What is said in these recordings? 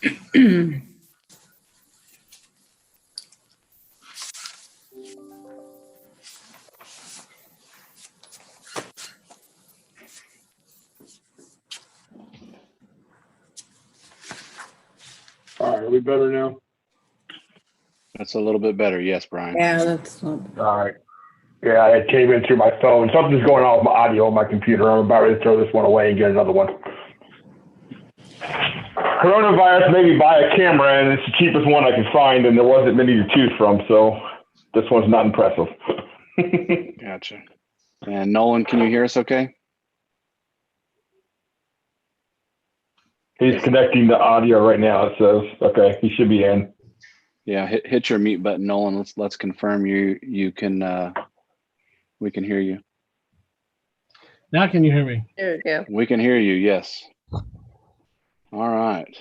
All right, are we better now? That's a little bit better. Yes, Brian. Yeah, that's not. All right. Yeah, it came in through my phone. Something's going on with my audio on my computer. I'm about ready to throw this one away and get another one. Coronavirus made me buy a camera, and it's the cheapest one I could find, and there wasn't many to choose from, so this one's not impressive. Gotcha. And Nolan, can you hear us okay? He's connecting the audio right now, it says. Okay, he should be in. Yeah, hit your mute button, Nolan. Let's confirm you can we can hear you. Now can you hear me? There we go. We can hear you, yes. All right.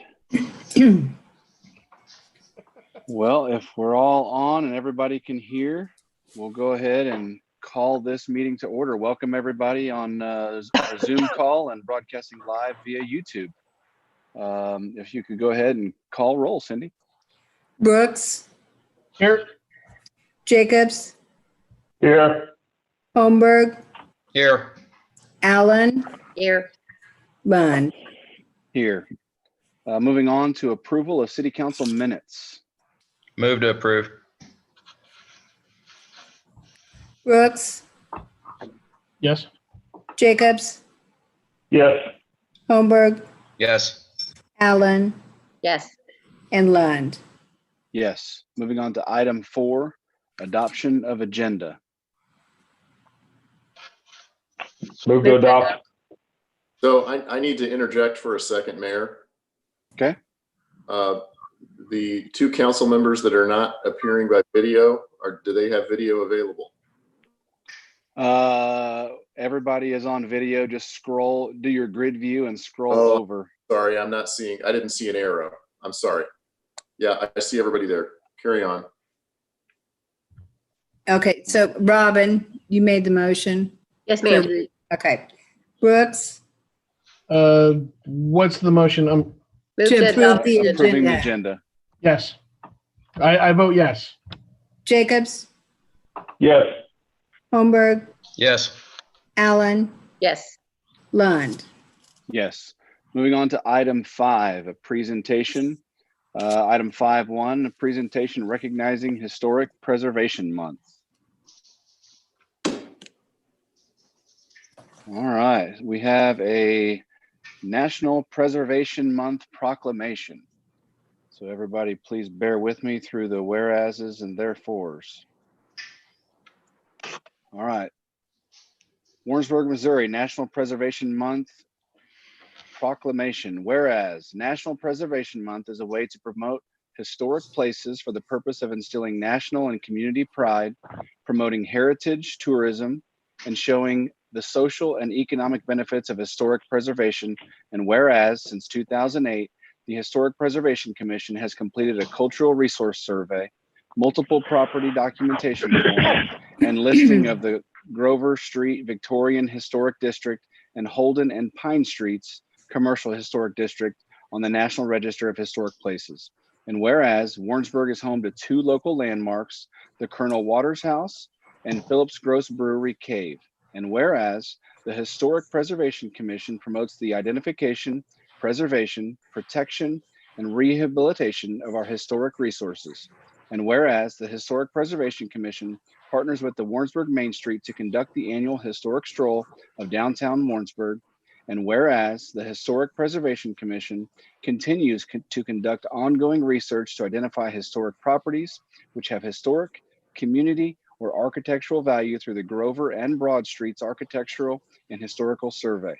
Well, if we're all on and everybody can hear, we'll go ahead and call this meeting to order. Welcome everybody on our Zoom call and broadcasting live via YouTube. If you could go ahead and call roll, Cindy. Brooks, Here. Jacobs, Here. Holmberg, Here. Allen. Here. Lund. Here. Moving on to approval of city council minutes. Move to approve. Brooks, Yes. Jacobs, Yes. Holmberg, Yes. Allen, Yes. and Lund. Yes. Moving on to item 4, adoption of agenda. Move to adopt. So I need to interject for a second, Mayor. Okay. The 2 council members that are not appearing by video, do they have video available? Everybody is on video. Just scroll, do your grid view and scroll Oh. over. Sorry, I didn't see an arrow. I'm sorry. Yeah, I see everybody there. Carry on. Okay, so Robin, you made the motion. Yes, ma'am. Okay. Brooks, What's the motion? Move To to approve adopt the the Approving the agenda. agenda. Yes. I vote yes. Jacobs, Yes. Holmberg, Yes. Allen, Yes. Lund. Yes. Moving on to item 5, a presentation. Item 5.1, a presentation recognizing Historic Preservation Month. All right, we have a National Preservation Month proclamation. So everybody please bear with me through the whereases and therefores. All right. Warrensburg, Missouri, National Preservation Month proclamation. Whereas National Preservation Month is a way to promote historic places for the purpose of instilling national and community pride, promoting heritage tourism, and showing the social and economic benefits of historic preservation. And whereas since 2008, the Historic Preservation Commission has completed a cultural resource survey, multiple property documentation form, and listing of the Grover Street Victorian Historic District and Holden and Pine Streets Commercial Historic District on the National Register of Historic Places. And whereas Warrensburg is home to 2 local landmarks, the Colonel Waters House and Phillips Gross Brewery Cave. And whereas the Historic Preservation Commission promotes the identification, preservation, protection, and rehabilitation of our historic resources. And whereas the Historic Preservation Commission partners with the Warrensburg Main Street to conduct the annual historic stroll of downtown Warrensburg. And whereas the Historic Preservation Commission continues to conduct ongoing research to identify historic properties which have historic, community, or architectural value through the Grover and Broad Streets Architectural and Historical Survey.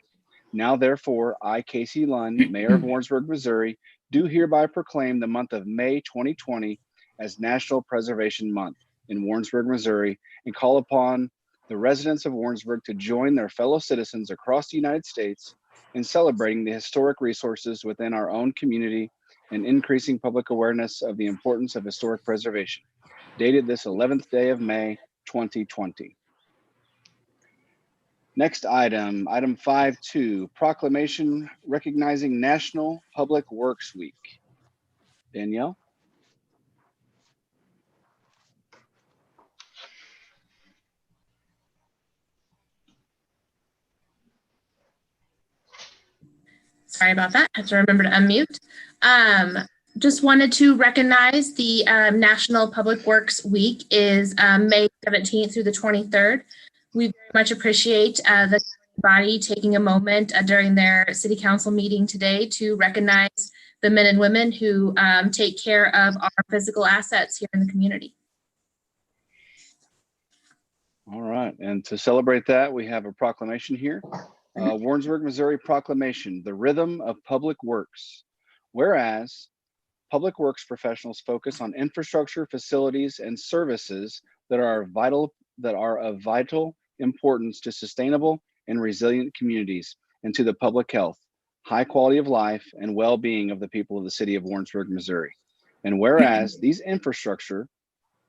Now, therefore, I, Casey Lund, Mayor of Warrensburg, Missouri, do hereby proclaim the month of May 2020 as National Preservation Month in Warrensburg, Missouri, and call upon the residents of Warrensburg to join their fellow citizens across the United States in celebrating the historic resources within our own community and increasing public awareness of the importance of historic preservation. Dated this 11th day of May, 2020. Next item, item 5.2, proclamation recognizing National Public Works Week. Danielle? Sorry about that. I have to remember to unmute. Just wanted to recognize the National Public Works Week is May 17th through the 23rd. We very much appreciate the body taking a moment during their city council meeting today to recognize the men and women who take care of our physical assets here in the community. All right, and to celebrate that, we have a proclamation here. Warrensburg, Missouri Proclamation, the rhythm of public works. Whereas public works professionals focus on infrastructure, facilities, and services that are of vital importance to sustainable and resilient communities and to the public health, high quality of life, and well-being of the people of the city of Warrensburg, Missouri. And whereas these infrastructure,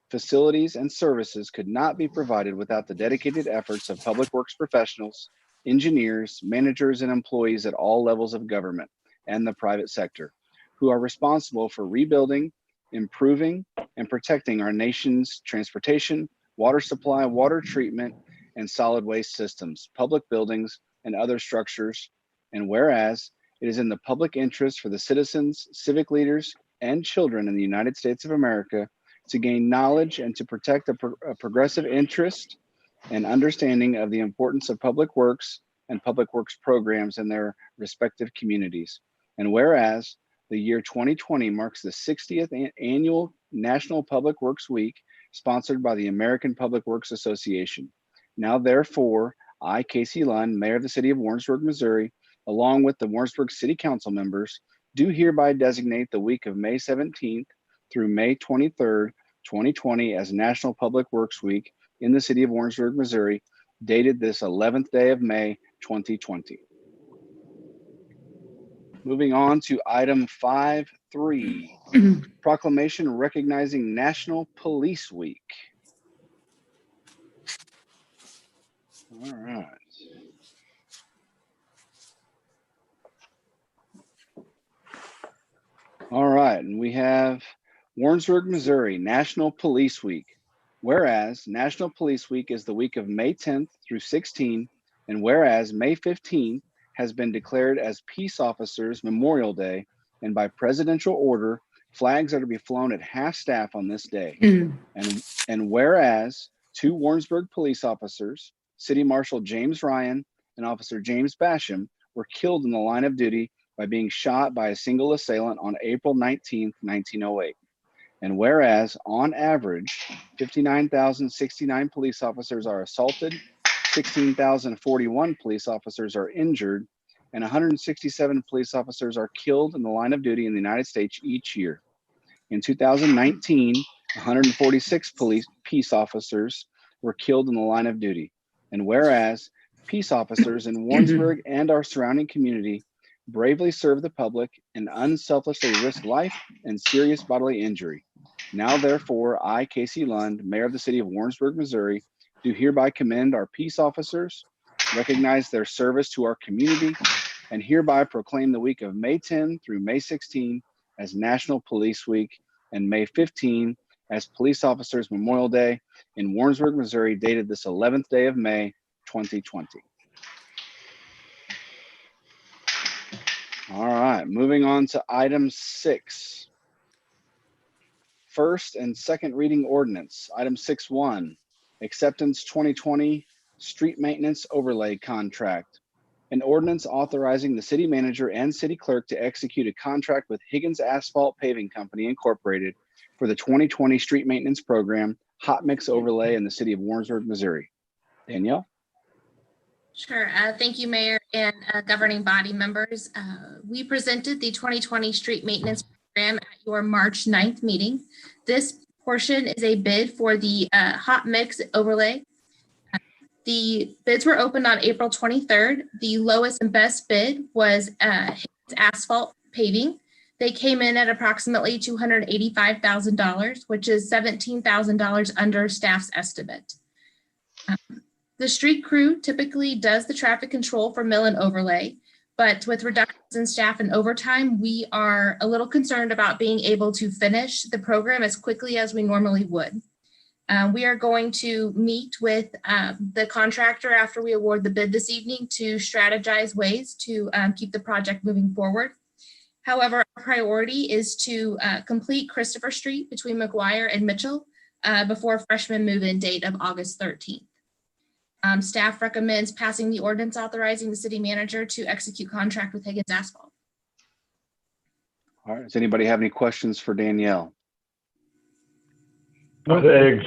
facilities, and services could not be provided without the dedicated efforts of public works professionals, engineers, managers, and employees at all levels of government and the private sector, who are responsible for rebuilding, improving, and protecting our nation's transportation, water supply, water treatment, and solid waste systems, public buildings, and other structures. And whereas it is in the public interest for the citizens, civic leaders, and children in the United States of America to gain knowledge and to protect a progressive interest and understanding of the importance of public works and public works programs in their respective communities. And whereas the year 2020 marks the 60th annual National Public Works Week, sponsored by the American Public Works Association. Now, therefore, I, Casey Lund, Mayor of the City of Warrensburg, Missouri, along with the Warrensburg City Council members, do hereby designate the week of May 17th through May 23rd, 2020 as National Public Works Week in the City of Warrensburg, Missouri, dated this 11th day of May, 2020. Moving on to item 5.3, proclamation recognizing National Police Week. All right. All right, and we have Warrensburg, Missouri, National Police Week. Whereas National Police Week is the week of May 10th through 16, and whereas May 15th has been declared as Peace Officers Memorial Day, and by presidential order, flags are to be flown at half staff on this day. And whereas 2 Warrensburg police officers, City Marshal James Ryan and Officer James Basham, were killed in the line of duty by being shot by a single assailant on April 19th, 1908. And whereas, on average, 59,069 police officers are assaulted, 16,041 police officers are injured, and 167 police officers are killed in the line of duty in the United States each year. In 2019, 146 peace officers were killed in the line of duty. And whereas peace officers in Warrensburg and our surrounding community bravely serve the public and unselfishly risk life and serious bodily injury. Now, therefore, I, Casey Lund, Mayor of the City of Warrensburg, Missouri, do hereby commend our peace officers, recognize their service to our community, and hereby proclaim the week of May 10 through May 16 as National Police Week and May 15 as Police Officers Memorial Day in Warrensburg, Missouri, dated this 11th day of May, 2020. All right, moving on to item 6. First and second reading ordinance. Item 6.1, acceptance 2020 street maintenance overlay contract. An ordinance authorizing the city manager and city clerk to execute a contract with Higgins Asphalt Paving Company Incorporated for the 2020 street maintenance program hot mix overlay in the city of Warrensburg, Missouri. Danielle? Sure. Thank you, Mayor and governing body members. We presented the 2020 street maintenance program at your March 9th meeting. This portion is a bid for the hot mix overlay. The bids were opened on April 23rd. The lowest and best bid was Asphalt Paving. They came in at approximately $285,000, which is $17,000 under staff's estimate. The street crew typically does the traffic control for mill and overlay, But with reductions in staff and overtime, we are a little concerned about being able to finish the program as quickly as we normally would. We are going to meet with the contractor after we award the bid this evening to strategize ways to keep the project moving forward. However, our priority is to complete Christopher Street between McGuire and Mitchell before freshman move-in date of August 13th. Staff recommends passing the ordinance authorizing the city manager to execute contract with Higgins Asphalt. All right, does anybody have any questions for Danielle? Are they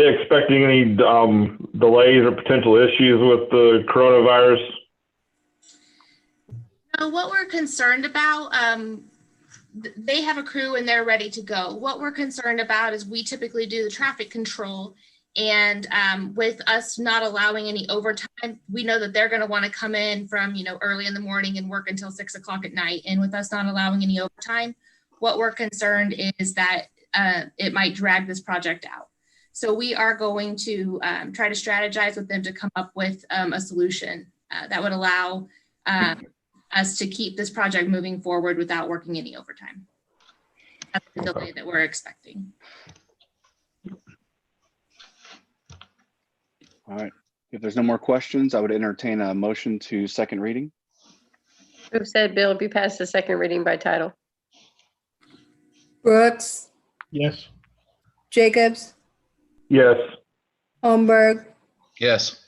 expecting any delays or potential issues with the coronavirus? What we're concerned about, they have a crew and they're ready to go. What we're concerned about is we typically do the traffic control, and with us not allowing any overtime, we know that they're going to want to come in from early in the morning and work until 6 o'clock at night. And with us not allowing any overtime, what we're concerned is that it might drag this project out. So we are going to try to strategize with them to come up with a solution that would allow us to keep this project moving forward without working any overtime. That's the delay that we're expecting. All right, if there's no more questions, I would entertain a motion to second reading. Who said bill be passed the second reading by title? Brooks, Yes. Jacobs, Yes. Holmberg, Yes.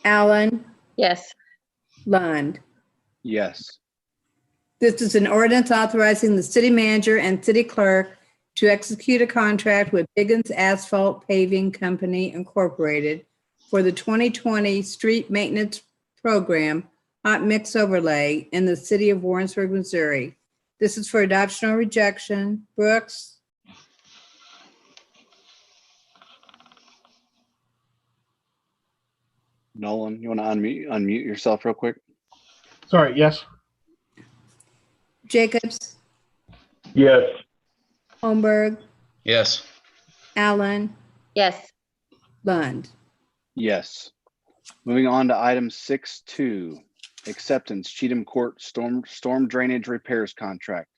Allen, Yes. Lund. Yes. This is an ordinance authorizing the city manager and city clerk to execute a contract with Higgins Asphalt Paving Company Incorporated for the 2020 street maintenance program hot mix overlay in the city of Warrensburg, Missouri. This is for adoption or rejection. Brooks, Nolan, you want to unmute yourself real quick? Sorry, yes. Jacobs, Yes. Holmberg, Yes. Allen, Yes. Lund. Yes. Moving on to item 6.2, acceptance Cheatham Court storm drainage repairs contract.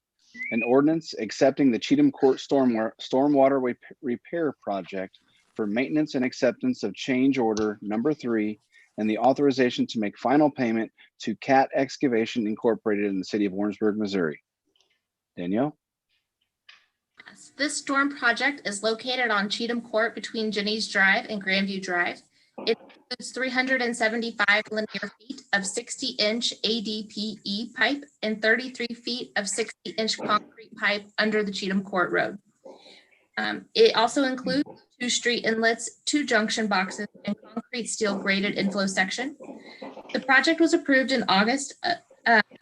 An ordinance accepting the Cheatham Court stormwater repair project for maintenance and acceptance of change order number 3 and the authorization to make final payment to Cat Excavation Incorporated in the city of Warrensburg, Missouri. Danielle? Yes, this storm project is located on Cheatham Court between Jenny's Drive and Grandview Drive. It includes 375 linear feet of 60-inch ADPE pipe and 33 feet of 60-inch concrete pipe under the Cheatham Court Road. It also includes 2 street inlets, 2 junction boxes, and concrete steel graded inflow section. The project was approved in August of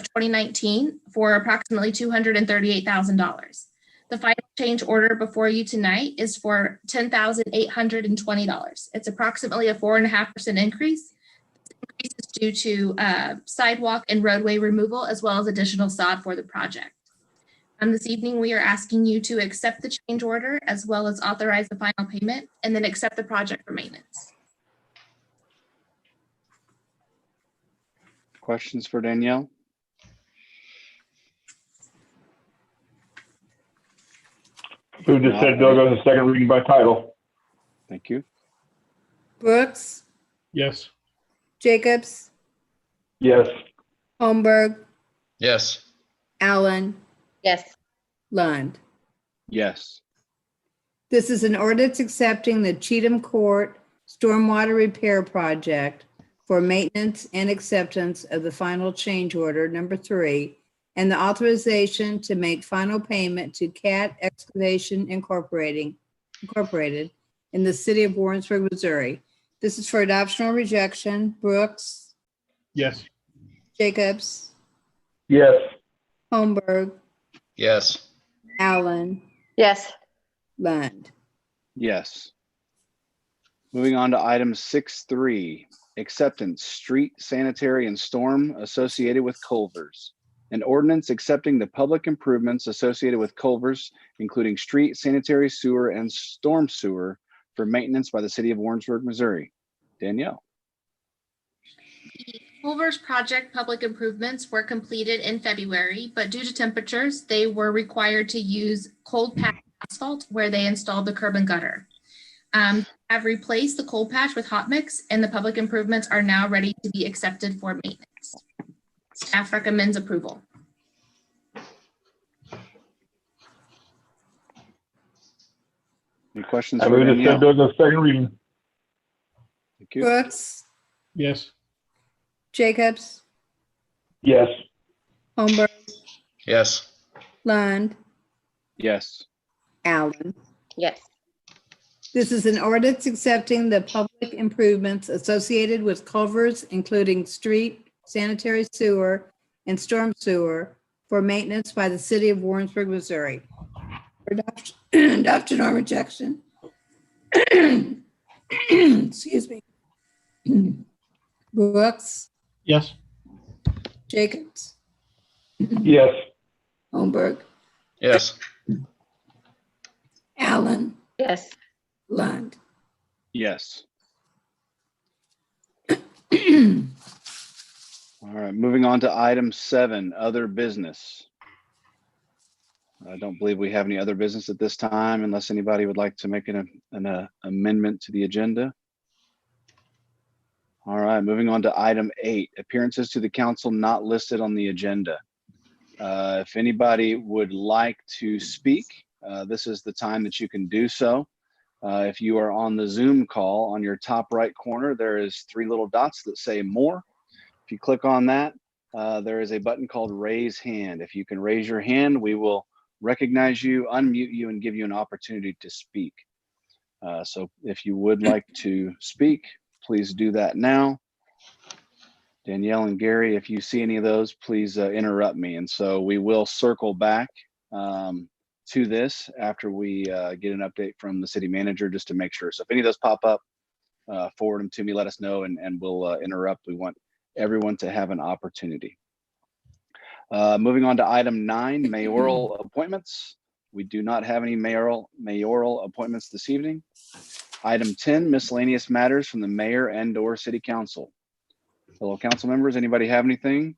2019 for approximately $238,000. The final change order before you tonight is for $10,820. It's approximately a 4.5% increase. This increase is due to sidewalk and roadway removal, as well as additional sod for the project. This evening, we are asking you to accept the change order, as well as authorize the final payment, and then accept the project for maintenance. Questions for Danielle? Who just said bill goes to second reading by title? Thank you. Brooks, Yes. Jacobs, Yes. Holmberg, Yes. Allen, Yes. Lund. Yes. This is an ordinance accepting the Cheatham Court stormwater repair project for maintenance and acceptance of the final change order number 3 and the authorization to make final payment to Cat Excavation Incorporated in the city of Warrensburg, Missouri. This is for adoption or rejection. Brooks, Yes. Jacobs, Yes. Holmberg, Yes. Allen, Yes. Lund. Yes. Moving on to item 6.3, acceptance street sanitary and storm associated with culverts. An ordinance accepting the public improvements associated with culverts, including street sanitary sewer and storm sewer for maintenance by the city of Warrensburg, Missouri. Danielle? The Culver's project public improvements were completed in February, but due to temperatures, they were required to use cold patch asphalt where they installed the curb and gutter. Have replaced the cold patch with hot mix, and the public improvements are now ready to be accepted for maintenance. Staff recommends approval. Any questions I for move to send Danielle? those on second reading. Thank you. Brooks, Yes. Jacobs, Yes. Holmberg, Yes. Lund, Yes. Allen. Yes. This is an ordinance accepting the public improvements associated with culverts, including street, sanitary sewer, and storm sewer for maintenance by the city of Warrensburg, Missouri. For adoption or rejection. Excuse me. Brooks, Yes. Jacobs, Yes. Holmberg, Yes. Allen, Yes. Lund. Yes. All right, moving on to item 7, other business. I don't believe we have any other business at this time unless anybody would like to make an amendment to the agenda. All right, moving on to item 8, appearances to the council not listed on the agenda. If anybody would like to speak, this is the time that you can do so. If you are on the Zoom call, on your top right corner, there is 3 little dots that say more. If you click on that, there is a button called raise hand. If you can raise your hand, we will recognize you, unmute you, and give you an opportunity to speak. So if you would like to speak, please do that now. Danielle and Gary, if you see any of those, please interrupt me. And so we will circle back to this after we get an update from the city manager, just to make sure. So if any of those pop up, forward them to me, let us know, and we'll interrupt. We want everyone to have an opportunity. Moving on to item 9, mayoral appointments. We do not have any mayoral appointments this evening. Item 10, miscellaneous matters from the mayor and/or city council. Fellow council members, anybody have anything?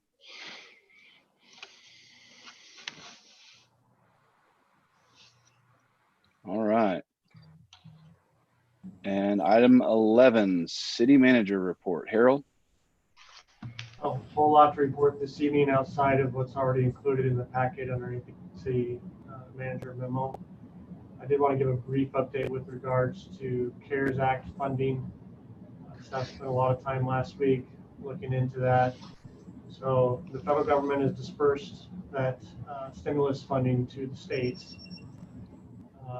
All right. And item 11, city manager report. Harold? A whole lot to report this evening outside of what's already included in the packet underneath the city manager memo. I did want to give a brief update with regards to CARES Act funding. Staff spent a lot of time last week looking into that. So the federal government has dispersed that stimulus funding to the states.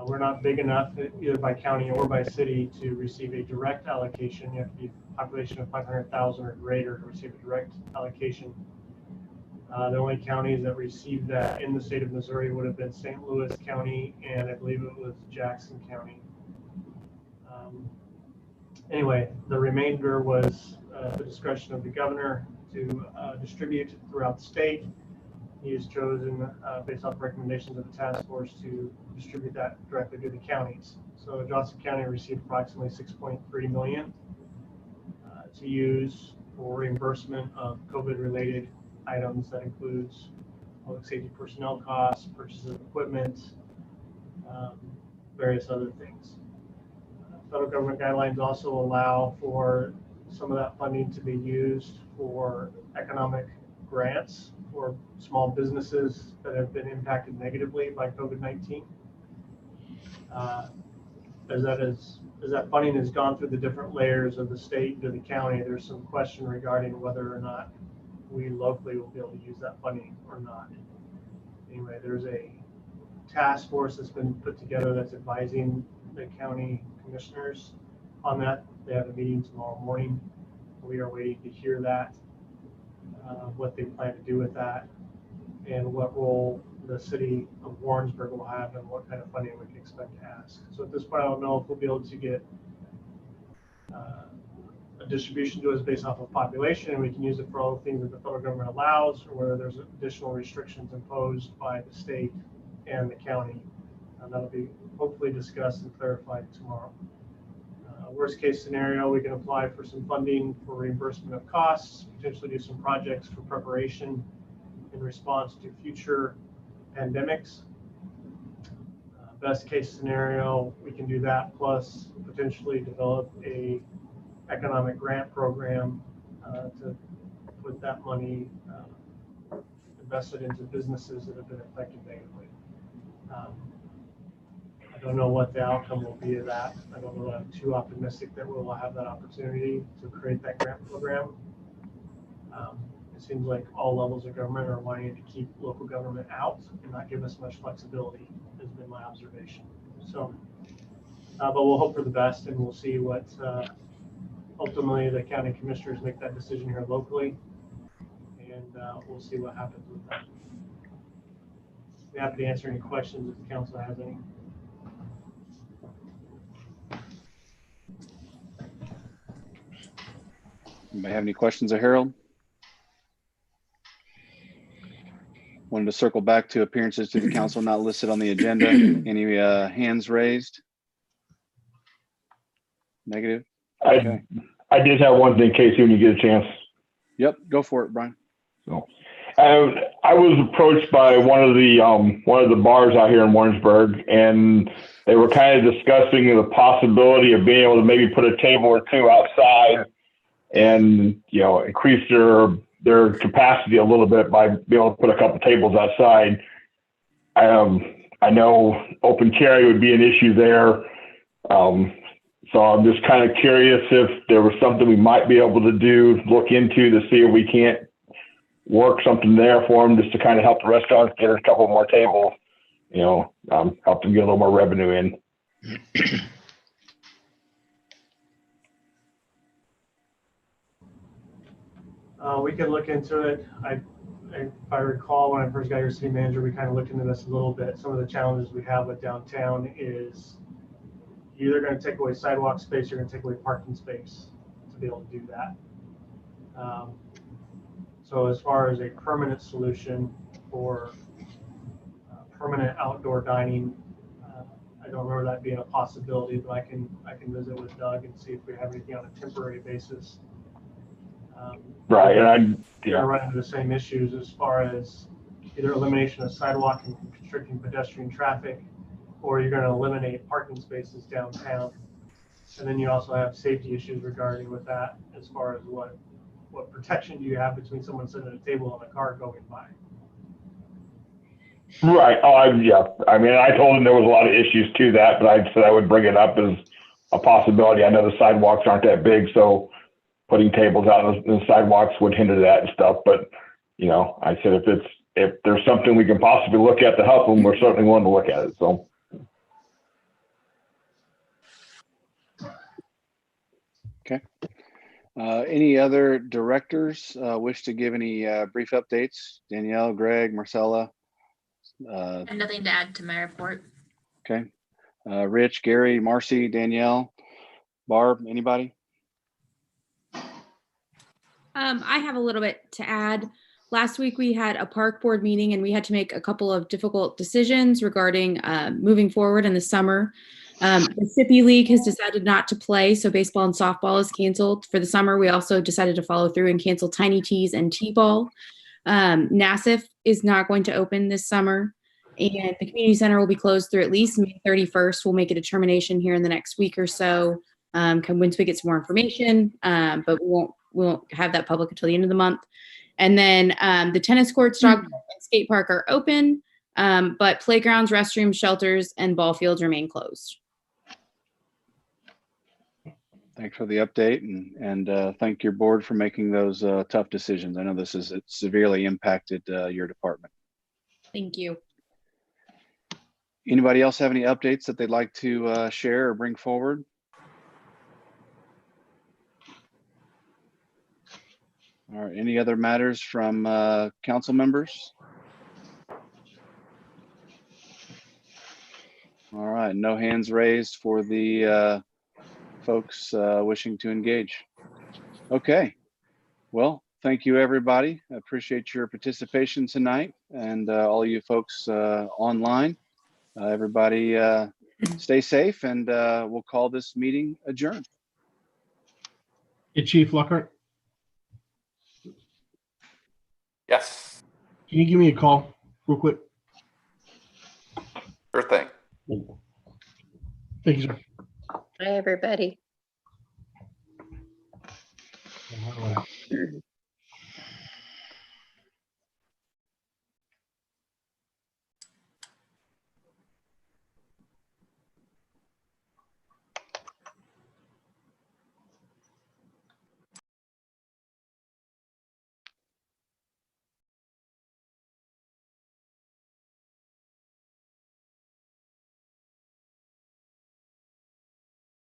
We're not big enough, either by county or by city, to receive a direct allocation. You have to be a population of 500,000 or greater to receive a direct allocation. The only counties that received that in the state of Missouri would have been St. Louis County, and I believe it was Jackson County. Anyway, the remainder was the discretion of the governor to distribute throughout the state. He has chosen, based off recommendations of the task force, to distribute that directly to the counties. So Johnson County received approximately $6.3 million to use for reimbursement of COVID-related items. That includes public safety personnel costs, purchase of equipment, various other things. Federal government guidelines also allow for some of that funding to be used for economic grants for small businesses that have been impacted negatively by COVID-19. As that funding has gone through the different layers of the state to the county, there's some question regarding whether or not we locally will be able to use that funding or not. Anyway, there's a task force that's been put together that's advising the county commissioners on that. They have a meeting tomorrow morning. We are waiting to hear that, what they plan to do with that, and what role the city of Warrensburg will have and what kind of funding we can expect to ask. So at this point, I don't know if we'll be able to get a distribution to us based off of population and we can use it for all the things that the federal government allows, or whether there's additional restrictions imposed by the state and the county. That'll be hopefully discussed and clarified tomorrow. Worst case scenario, we can apply for some funding for reimbursement of costs, potentially do some projects for preparation in response to future pandemics. Best case scenario, we can do that plus potentially develop a economic grant program to put that money invested into businesses that have been affected negatively. I don't know what the outcome will be of that. I don't know that I'm too optimistic that we'll have that opportunity to create that grant program. It seems like all levels of government are wanting to keep local government out and not give us much flexibility, has been my observation. So, but we'll hope for the best, and we'll see what ultimately the county commissioners make that decision here locally, and we'll see what happens with that. Be happy to answer any questions if the council has any. Anybody have any questions of Harold? Wanted to circle back to appearances to the council not listed on the agenda. Any hands raised? Negative? Okay. I did have one thing, Casey, when you get a chance. Yep, go for it, Brian. So, I was approached by one of the bars out here in Warrensburg, and they were kind of discussing the possibility of being able to maybe put a table or two outside and, you know, increase their capacity a little bit by being able to put a couple tables outside. I know open carry would be an issue there. So I'm just kind of curious if there was something we might be able to look into to see if we can't work something there for them, just to kind of help the restaurants get a couple more tables, you know, help them get a little more revenue in. We can look into it. If I recall, when I first got your city manager, we kind of looked into this a little bit. Some of the challenges we have with downtown is you're either going to take away sidewalk space, you're going to take away parking space to be able to do that. So as far as a permanent solution for permanent outdoor dining, I don't remember that being a possibility, but I can visit with Doug and see if we have anything on a temporary basis. Right, and I run into the same issues as far as either elimination of sidewalk and constricting pedestrian traffic, or you're going to eliminate parking spaces downtown. And then you also have safety issues regarding with that, as far as what protection do you have between someone sitting at a table and a car going by. Right. Oh, yeah. I mean, I told him there was a lot of issues to that, but I said I would bring it up as a possibility. I know the sidewalks aren't that big, so putting tables out on the sidewalks would hinder that and stuff. But, you know, I said if there's something we can possibly look at to help them, we're certainly willing to look at it. So. Okay. Any other directors wish to give any brief updates? Danielle, Greg, Marcella? And nothing to add to my report. Okay. Rich, Gary, Marcy, Danielle, Barb, anybody? I have a little bit to add. Last week we had a park board meeting and we had to make a couple of difficult decisions regarding moving forward in the summer. The SIPI League has decided not to play, so baseball and softball is canceled for the summer. We also decided to follow through and cancel Tiny Tees and T-ball. NASIF is not going to open this summer, and the community center will be closed through at least May 31st. We'll make a determination here in the next week or so once we get some more information, but we won't have that public until the end of the month. And then the tennis courts, dog park, and skate park are open, but playgrounds, restrooms, shelters, and ball fields remain closed. Thanks for the update, and thank your board for making those tough decisions. I know it severely impacted your department. Thank you. Anybody else have any updates that they'd like to share or bring forward? All right, any other matters from council members? All right, no hands raised for the folks wishing to engage. Okay, well, thank you everybody. I appreciate your participation tonight, and all you folks online. Everybody stay safe, and we'll call this meeting adjourned. Hey, Chief Lockhart, Yes, can you give me a call real quick? sure thing. Thank you, sir. Hi, everybody. How do I-